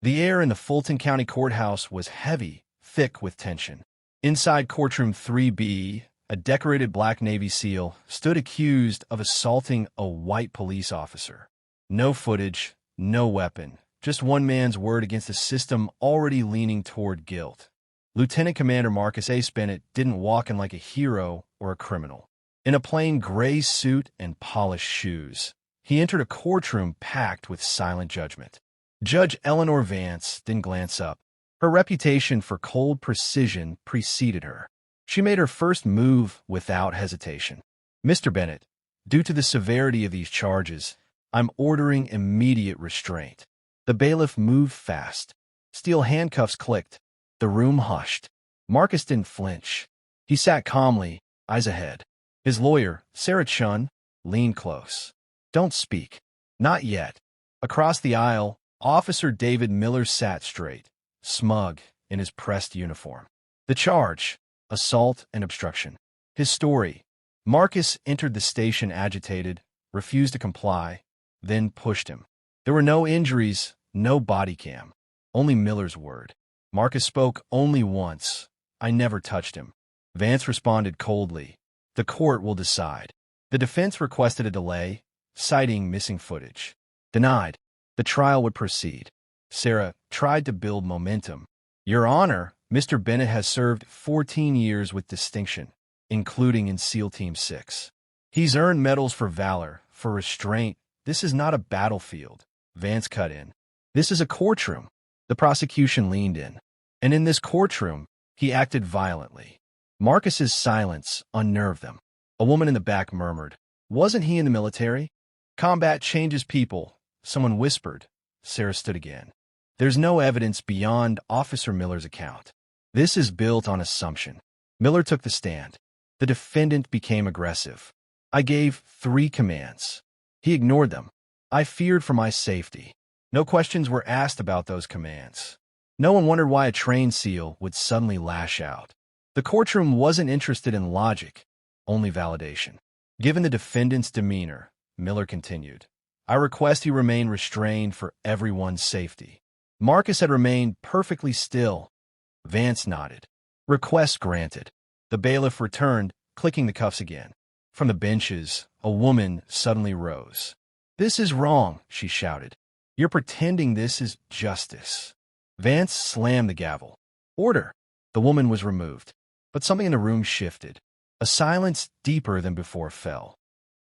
The air in the Fulton County Courthouse was heavy, thick with tension. Inside courtroom 3B, a decorated black Navy SEAL stood accused of assaulting a white police officer. No footage, no weapon, just one man's word against a system already leaning toward guilt. Lieutenant Commander Marcus Ace Bennett didn't walk in like a hero or a criminal. In a plain gray suit and polished shoes, he entered a courtroom packed with silent judgment. Judge Eleanor Vance didn't glance up. Her reputation for cold precision preceded her. She made her first move without hesitation. "Mr. Bennett, due to the severity of these charges, I'm ordering immediate restraint." The bailiff moved fast. Steel handcuffs clicked. The room hushed. Marcus didn't flinch. He sat calmly, eyes ahead. His lawyer, Sarah Chun, leaned close. "Don't speak." "Not yet." Across the aisle, Officer David Miller sat straight, smug in his pressed uniform. The charge: assault and obstruction. His story: Marcus entered the station agitated, refused to comply, then pushed him. There were no injuries, no body cam, only Miller's word. Marcus spoke only once. "I never touched him." Vance responded coldly. "The court will decide." The defense requested a delay, citing missing footage. Denied. The trial would proceed. Sarah tried to build momentum. "Your Honor, Mr. Bennett has served 14 years with distinction, including in SEAL Team 6. He's earned medals for valor, for restraint. This is not a battlefield." Vance cut in. "This is a courtroom." The prosecution leaned in. And in this courtroom, he acted violently. Marcus's silence unnerved them. A woman in the back murmured, "Wasn't he in the military?" "Combat changes people," someone whispered. Sarah stood again. "There's no evidence beyond Officer Miller's account. This is built on assumption." Miller took the stand. The defendant became aggressive. "I gave 3 commands. He ignored them. I feared for my safety." No questions were asked about those commands. No one wondered why a trained SEAL would suddenly lash out. The courtroom wasn't interested in logic, only validation. Given the defendant's demeanor, Miller continued, "I request he remain restrained for everyone's safety." Marcus had remained perfectly still. Vance nodded. "Request granted." The bailiff returned, clicking the cuffs again. From the benches, a woman suddenly rose. "This is wrong," she shouted. "You're pretending this is justice." Vance slammed the gavel. "Order." The woman was removed. But something in the room shifted. A silence deeper than before fell.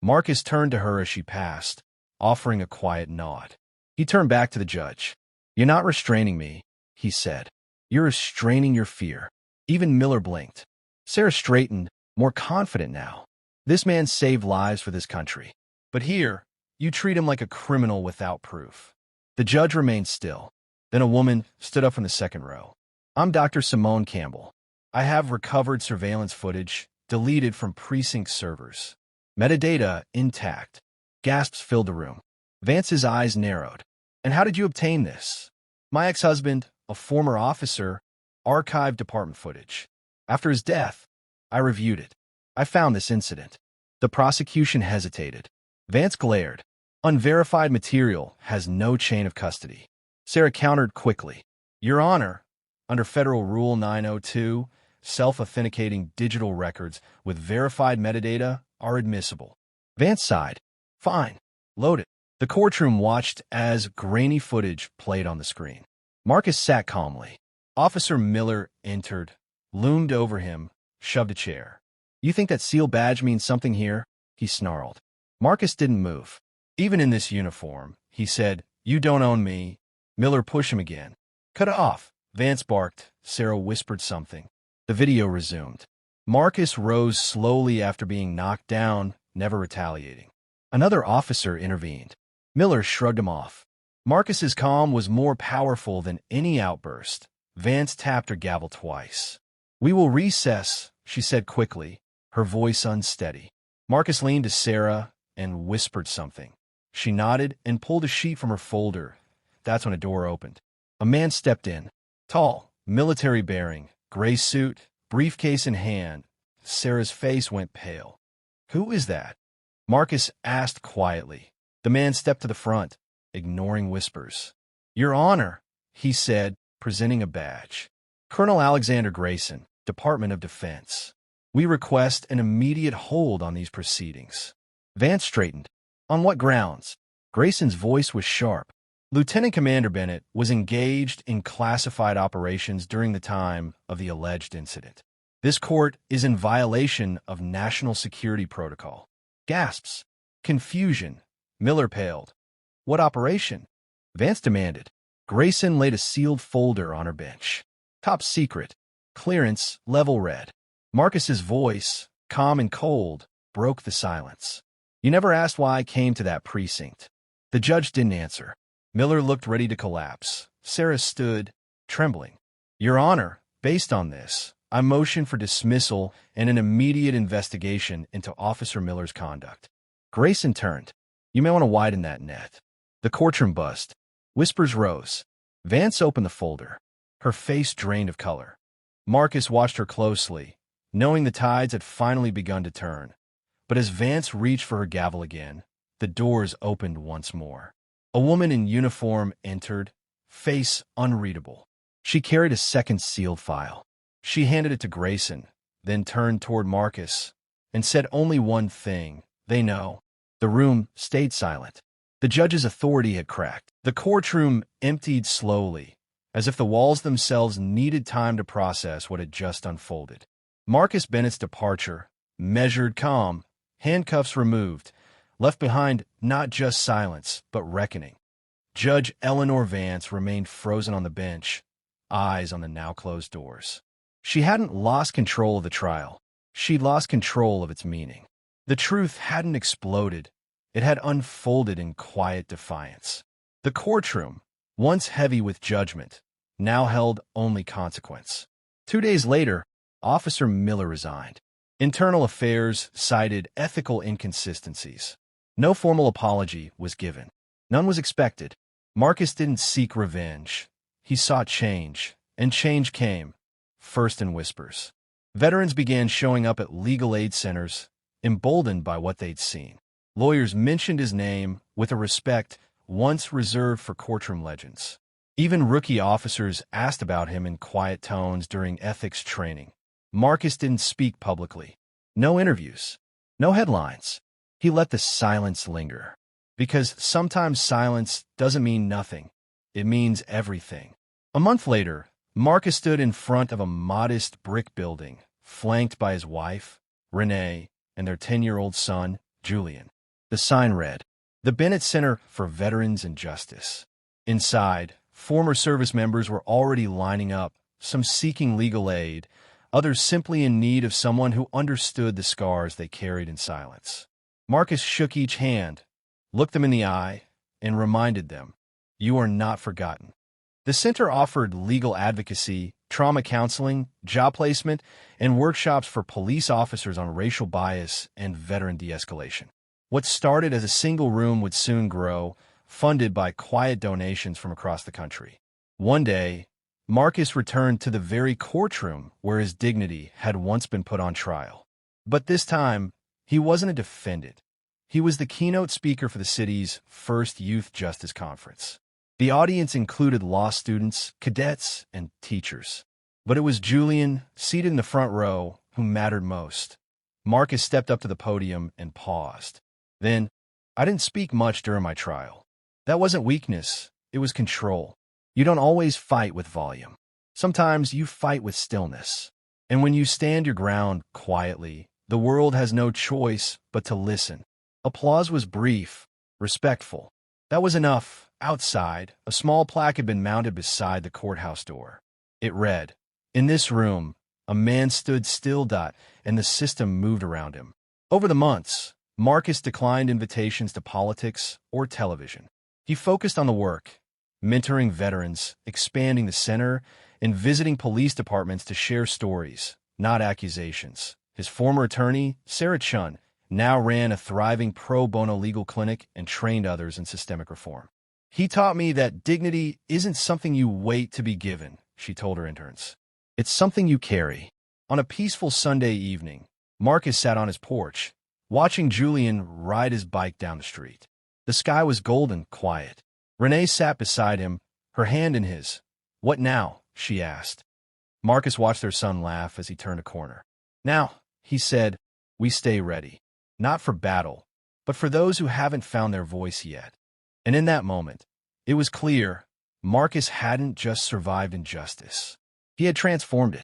Marcus turned to her as she passed, offering a quiet nod. He turned back to the judge. "You're not restraining me," he said. "You're restraining your fear." Even Miller blinked. Sarah straightened, more confident now. "This man saved lives for this country. But here, you treat him like a criminal without proof." The judge remained still. Then a woman stood up from the second row. "I'm Dr. Simone Campbell. I have recovered surveillance footage, deleted from precinct servers. Metadata intact." Gasps filled the room. Vance's eyes narrowed. "And how did you obtain this?" "My ex-husband, a former officer, archived department footage. After his death, I reviewed it. I found this incident." The prosecution hesitated. Vance glared. "Unverified material has no chain of custody." Sarah countered quickly. "Your Honor, under Federal Rule 902, self-authenticating digital records with verified metadata are admissible." Vance sighed. "Fine. Load it." The courtroom watched as grainy footage played on the screen. Marcus sat calmly. Officer Miller entered, loomed over him, shoved a chair. "You think that SEAL badge means something here?" he snarled. Marcus didn't move. "Even in this uniform," he said, "you don't own me." Miller pushed him again. "Cut it off." Vance barked. Sarah whispered something. The video resumed. Marcus rose slowly after being knocked down, never retaliating. Another officer intervened. Miller shrugged him off. Marcus's calm was more powerful than any outburst. Vance tapped her gavel twice. "We will recess," she said quickly, her voice unsteady. Marcus leaned to Sarah and whispered something. She nodded and pulled a sheet from her folder. That's when a door opened. A man stepped in. Tall, military bearing, gray suit, briefcase in hand. Sarah's face went pale. "Who is that?" Marcus asked quietly. The man stepped to the front, ignoring whispers. "Your Honor," he said, presenting a badge. "Colonel Alexander Grayson, Department of Defense. We request an immediate hold on these proceedings." Vance straightened. "On what grounds?" Grayson's voice was sharp. Lieutenant Commander Bennett was engaged in classified operations during the time of the alleged incident. This court is in violation of national security protocol. Gasps. Confusion. Miller paled. "What operation?" Vance demanded. Grayson laid a sealed folder on her bench. "Top secret. Clearance, level red." Marcus's voice, calm and cold, broke the silence. "You never asked why I came to that precinct." The judge didn't answer. Miller looked ready to collapse. Sarah stood, trembling. "Your Honor, based on this, I motion for dismissal and an immediate investigation into Officer Miller's conduct." Grayson turned. "You may want to widen that net." The courtroom buzzed. Whispers rose. Vance opened the folder. Her face drained of color. Marcus watched her closely, knowing the tides had finally begun to turn. But as Vance reached for her gavel again, the doors opened once more. A woman in uniform entered, face unreadable. She carried a second sealed file. She handed it to Grayson, then turned toward Marcus, and said only one thing: "They know." The room stayed silent. The judge's authority had cracked. The courtroom emptied slowly, as if the walls themselves needed time to process what had just unfolded. Marcus Bennett's departure, measured, calm, handcuffs removed, left behind not just silence, but reckoning. Judge Eleanor Vance remained frozen on the bench, eyes on the now closed doors. She hadn't lost control of the trial. She'd lost control of its meaning. The truth hadn't exploded. It had unfolded in quiet defiance. The courtroom, once heavy with judgment, now held only consequence. 2 days later, Officer Miller resigned. Internal Affairs cited ethical inconsistencies. No formal apology was given. None was expected. Marcus didn't seek revenge. He sought change, and change came, first in whispers. Veterans began showing up at legal aid centers, emboldened by what they'd seen. Lawyers mentioned his name with a respect once reserved for courtroom legends. Even rookie officers asked about him in quiet tones during ethics training. Marcus didn't speak publicly. No interviews. No headlines. He let the silence linger. Because sometimes silence doesn't mean nothing. It means everything. A month later, Marcus stood in front of a modest brick building, flanked by his wife, Renee, and their 10-year-old son, Julian. The sign read, "The Bennett Center for Veterans and Justice." Inside, former service members were already lining up, some seeking legal aid, others simply in need of someone who understood the scars they carried in silence. Marcus shook each hand, looked them in the eye, and reminded them, "You are not forgotten." The center offered legal advocacy, trauma counseling, job placement, and workshops for police officers on racial bias and veteran de-escalation. What started as a single room would soon grow, funded by quiet donations from across the country. One day, Marcus returned to the very courtroom where his dignity had once been put on trial. But this time, he wasn't a defendant. He was the keynote speaker for the city's first Youth Justice Conference. The audience included law students, cadets, and teachers. But it was Julian, seated in the front row, who mattered most. Marcus stepped up to the podium and paused. Then, "I didn't speak much during my trial. That wasn't weakness, it was control. You don't always fight with volume. Sometimes you fight with stillness. And when you stand your ground quietly, the world has no choice but to listen." Applause was brief, respectful. That was enough. Outside, a small plaque had been mounted beside the courthouse door. It read, "In this room, a man stood still, and the system moved around him." Over the months, Marcus declined invitations to politics or television. He focused on the work, mentoring veterans, expanding the center, and visiting police departments to share stories, not accusations. His former attorney, Sarah Chun, now ran a thriving pro bono legal clinic and trained others in systemic reform. "He taught me that dignity isn't something you wait to be given," she told her interns. "It's something you carry." On a peaceful Sunday evening, Marcus sat on his porch, watching Julian ride his bike down the street. The sky was golden, quiet. Renee sat beside him, her hand in his. "What now?" she asked. Marcus watched their son laugh as he turned a corner. "Now," he said, "we stay ready. Not for battle, but for those who haven't found their voice yet." And in that moment, it was clear Marcus hadn't just survived injustice. He had transformed it.